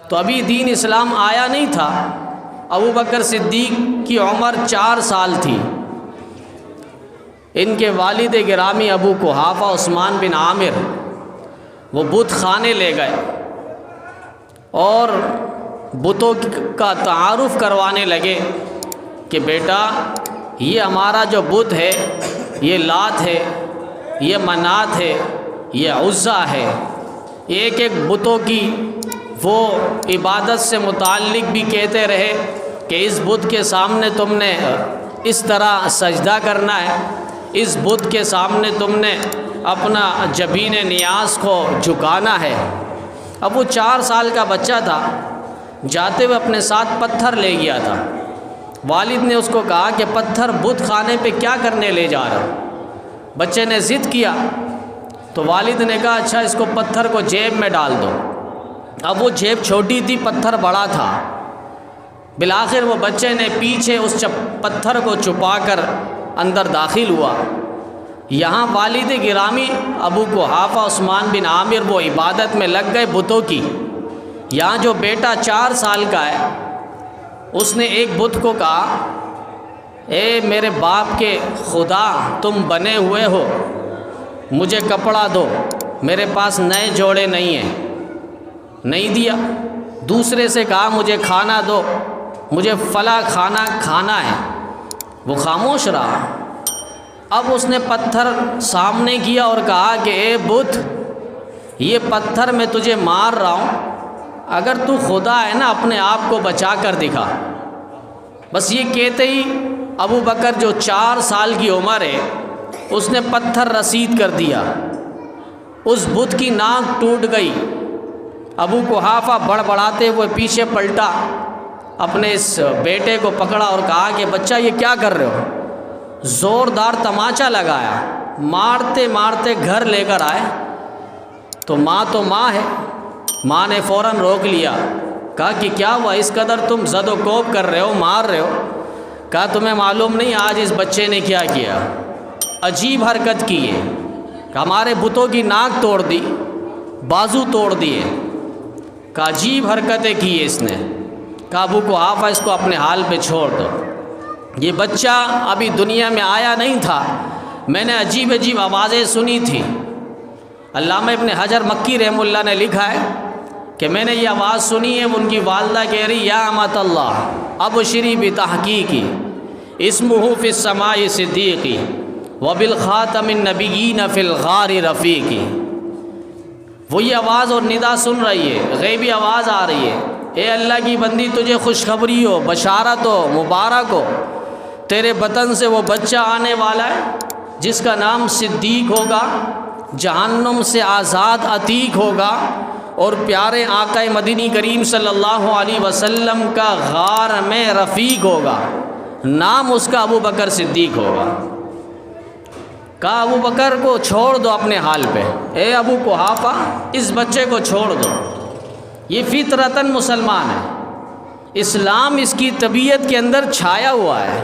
تو ابھی دین اسلام آیا نہیں تھا، ابو بکر صدیق کی عمر 4 سال تھی۔ ان کے والد گرامی ابو قحافہ عثمان بن عامر وہ بت خانے لے گئے اور بتوں کا تعارف کروانے لگے کہ بیٹا یہ ہمارا جو بت ہے یہ لات ہے، یہ منات ہے، یہ عزا ہے۔ ایک ایک بتوں کی وہ عبادت سے متعلق بھی کہتے رہے کہ اس بت کے سامنے تم نے اس طرح سجدہ کرنا ہے، اس بت کے سامنے تم نے اپنا جبین نیاز کو جھکانا ہے۔ اب وہ 4 سال کا بچہ تھا، جاتے ہوئے اپنے ساتھ پتھر لے گیا تھا۔ والد نے اس کو کہا کہ پتھر بت خانے پہ کیا کرنے لے جا رہا؟ بچے نے ضد کیا تو والد نے کہا اچھا اس کو پتھر کو جیب میں ڈال دو۔ اب وہ جیب چھوٹی تھی، پتھر بڑا تھا۔ بالآخر وہ بچے نے پیچھے اس پتھر کو چھپا کر اندر داخل ہوا۔ یہاں والد گرامی ابو قحافہ عثمان بن عامر وہ عبادت میں لگ گئے بتوں کی۔ یہاں جو بیٹا 4 سال کا ہے اس نے ایک بت کو کہا اے میرے باپ کے خدا تم بنے ہوئے ہو، مجھے کپڑا دو، میرے پاس نئے جوڑے نہیں ہیں۔ نہیں دیا۔ دوسرے سے کہا مجھے کھانا دو، مجھے فلاں کھانا کھانا ہے، وہ خاموش رہا۔ اب اس نے پتھر سامنے کیا اور کہا کہ اے بت یہ پتھر میں تجھے مار رہا ہوں، اگر تو خدا ہے نا اپنے آپ کو بچا کر دکھا۔ بس یہ کہتے ہی ابو بکر جو 4 سال کی عمر ہے اس نے پتھر رسید کر دیا، اس بت کی ناک ٹوٹ گئی۔ ابو قحافہ بڑبڑاتے ہوئے پیچھے پلٹا، اپنے اس بیٹے کو پکڑا اور کہا کہ بچہ یہ کیا کر رہے ہو؟ زوردار تماچا لگایا، مارتے مارتے گھر لے کر آئے تو ماں ہے، ماں نے فوراً روک لیا، کہا کہ کیا ہوا اس قدر تم زد و کوب کر رہے ہو، مار رہے ہو؟ کہا تمہیں معلوم نہیں آج اس بچے نے کیا کیا؟ عجیب حرکت کی ہے کہ ہمارے بتوں کی ناک توڑ دی، بازو توڑ دیے۔ کہا عجیب حرکتیں کی ہے اس نے۔ کہا ابو قحافہ اس کو اپنے حال پہ چھوڑ دو، یہ بچہ ابھی دنیا میں آیا نہیں تھا، میں نے عجیب عجیب آوازیں سنی تھی۔ علامہ ابن حجر مکی رحمہ اللہ نے لکھا ہے کہ میں نے یہ آواز سنی ہے، ان کی والدہ کہہ رہی یا امت اللہ ابشری بتحقیقی اسمہ فی السماء صدیقی وبالخاتم النبیین فی الغار رفیقی۔ وہ یہ آواز اور ندا سن رہی ہے، غیبی آواز آ رہی ہے، اے اللہ کی بندی تجھے خوشخبری ہو، بشارت ہو، مبارک ہو، تیرے بطن سے وہ بچہ آنے والا ہے جس کا نام صدیق ہوگا، جہنم سے آزاد عتیق ہوگا، اور پیارے آقا مدنی کریم صلی اللہ علیہ وسلم کا غار میں رفیق ہوگا، نام اس کا ابو بکر صدیق ہوگا۔ کہا ابو بکر کو چھوڑ دو اپنے حال پہ، اے ابو قحافہ اس بچے کو چھوڑ دو، یہ فطرتاً مسلمان ہے، اسلام اس کی طبیعت کے اندر چھایا ہوا ہے۔